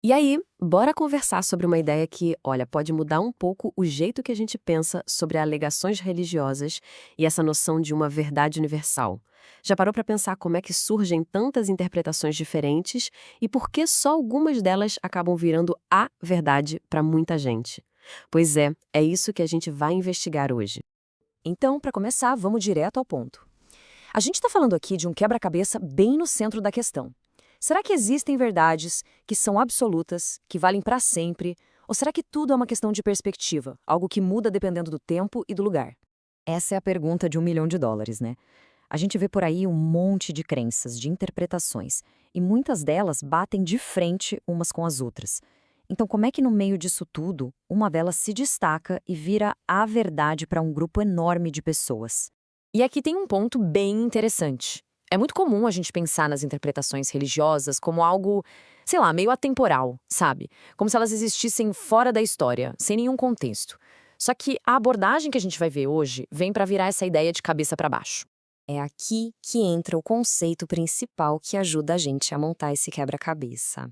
E aí, bora conversar sobre uma ideia que, olha, pode mudar um pouco o jeito que a gente pensa sobre alegações religiosas e essa noção de uma verdade universal. Já parou para pensar como é que surgem tantas interpretações diferentes e por que só algumas delas acabam virando a verdade para muita gente? Pois é isso que a gente vai investigar hoje. Então, para começar, vamos direto ao ponto. A gente está falando aqui de um quebra-cabeça bem no centro da questão. Será que existem verdades que são absolutas, que valem para sempre? Ou será que tudo é uma questão de perspectiva, algo que muda dependendo do tempo e do lugar? Essa é a pergunta de US$ 1 milhão, né? A gente vê por aí um monte de crenças, de interpretações, e muitas delas batem de frente umas com as outras. Então, como é que no meio disso tudo, uma delas se destaca e vira a verdade para um grupo enorme de pessoas? E aqui tem um ponto bem interessante. É muito comum a gente pensar nas interpretações religiosas como algo, sei lá, meio atemporal, sabe? Como se elas existissem fora da história, sem nenhum contexto. Só que a abordagem que a gente vai ver hoje vem para virar essa ideia de cabeça para baixo. É aqui que entra o conceito principal que ajuda a gente a montar esse quebra-cabeça.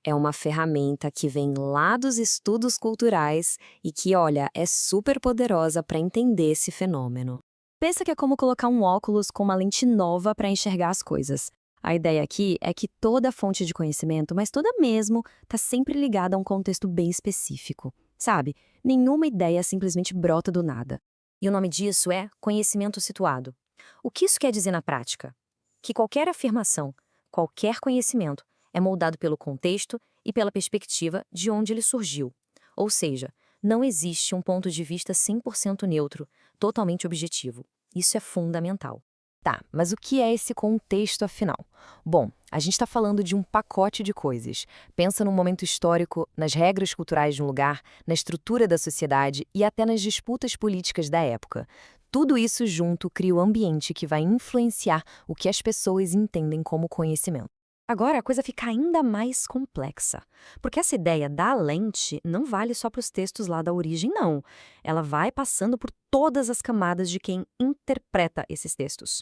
É uma ferramenta que vem lá dos estudos culturais e que, olha, é super poderosa para entender esse fenômeno. Pensa que é como colocar um óculos com uma lente nova para enxergar as coisas. A ideia aqui é que toda fonte de conhecimento, mas toda mesmo, está sempre ligada a um contexto bem específico. Sabe? Nenhuma ideia simplesmente brota do nada. E o nome disso é conhecimento situado. O que isso quer dizer na prática? Que qualquer afirmação, qualquer conhecimento, é moldado pelo contexto e pela perspectiva de onde ele surgiu. Ou seja, não existe um ponto de vista 100% neutro, totalmente objetivo. Isso é fundamental. Tá, mas o que é esse contexto afinal? Bom, a gente está falando de um pacote de coisas. Pensa no momento histórico, nas regras culturais de um lugar, na estrutura da sociedade e até nas disputas políticas da época. Tudo isso junto cria o ambiente que vai influenciar o que as pessoas entendem como conhecimento. Agora a coisa fica ainda mais complexa, porque essa ideia da lente não vale só para os textos lá da origem, não. Ela vai passando por todas as camadas de quem interpreta esses textos.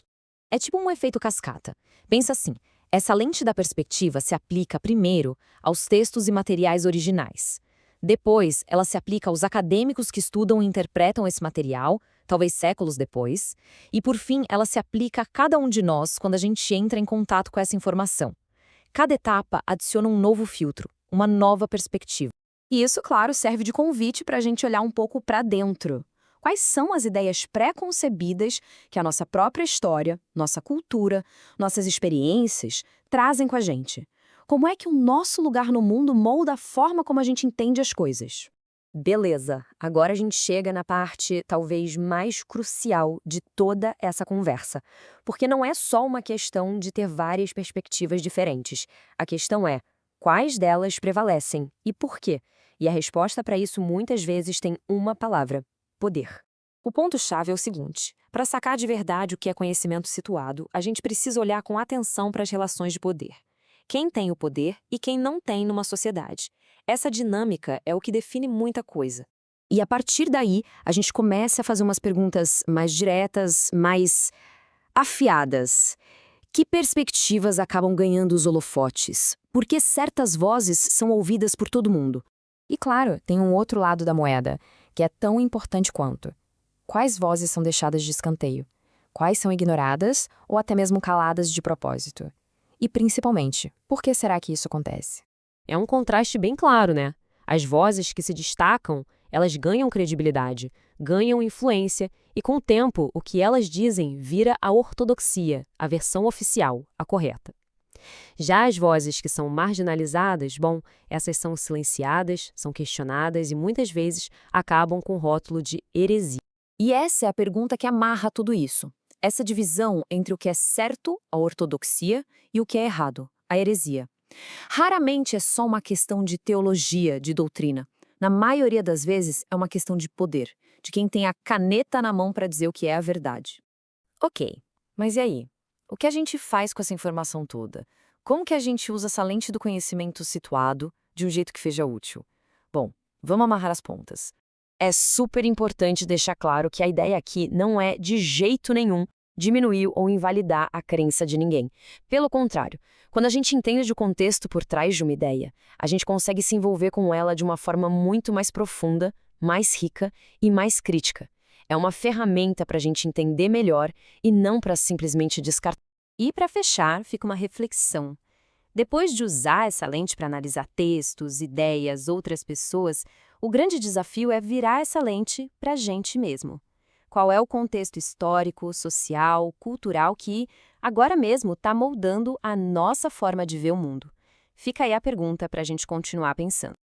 É tipo um efeito cascata. Pensa assim, essa lente da perspectiva se aplica primeiro aos textos e materiais originais. Depois, ela se aplica aos acadêmicos que estudam e interpretam esse material, talvez séculos depois. E, por fim, ela se aplica a cada um de nós quando a gente entra em contato com essa informação. Cada etapa adiciona um novo filtro, uma nova perspectiva. E isso, claro, serve de convite para a gente olhar um pouco para dentro. Quais são as ideias pré-concebidas que a nossa própria história, nossa cultura, nossas experiências trazem com a gente? Como é que o nosso lugar no mundo molda a forma como a gente entende as coisas? Beleza, agora a gente chega na parte talvez mais crucial de toda essa conversa. Porque não é só uma questão de ter várias perspectivas diferentes. A questão é, quais delas prevalecem e por quê? E a resposta para isso muitas vezes tem uma palavra: poder. O ponto-chave é o seguinte: para sacar de verdade o que é conhecimento situado, a gente precisa olhar com atenção para as relações de poder. Quem tem o poder e quem não tem numa sociedade. Essa dinâmica é o que define muita coisa. E a partir daí, a gente começa a fazer umas perguntas mais diretas, mais afiadas. Que perspectivas acabam ganhando os holofotes? Por que certas vozes são ouvidas por todo mundo? E claro, tem um outro lado da moeda, que é tão importante quanto. Quais vozes são deixadas de escanteio? Quais são ignoradas ou até mesmo caladas de propósito? E principalmente, por que será que isso acontece? É um contraste bem claro, né? As vozes que se destacam, elas ganham credibilidade, ganham influência e, com o tempo, o que elas dizem vira a ortodoxia, a versão oficial, a correta. Já as vozes que são marginalizadas, bom, essas são silenciadas, são questionadas e muitas vezes acabam com o rótulo de heresia. E essa é a pergunta que amarra tudo isso. Essa divisão entre o que é certo, a ortodoxia, e o que é errado, a heresia. Raramente é só uma questão de teologia, de doutrina. Na maioria das vezes é uma questão de poder, de quem tem a caneta na mão para dizer o que é a verdade. Ok, mas e aí? O que a gente faz com essa informação toda? Como que a gente usa essa lente do conhecimento situado de um jeito que seja útil? Bom, vamos amarrar as pontas. É super importante deixar claro que a ideia aqui não é, de jeito nenhum, diminuir ou invalidar a crença de ninguém. Pelo contrário, quando a gente entende o contexto por trás de uma ideia, a gente consegue se envolver com ela de uma forma muito mais profunda, mais rica e mais crítica. É uma ferramenta para a gente entender melhor e não para simplesmente descartar. E para fechar, fica uma reflexão. Depois de usar essa lente para analisar textos, ideias, outras pessoas, o grande desafio é virar essa lente para a gente mesmo. Qual é o contexto histórico, social, cultural que, agora mesmo, está moldando a nossa forma de ver o mundo? Fica aí a pergunta para a gente continuar pensando.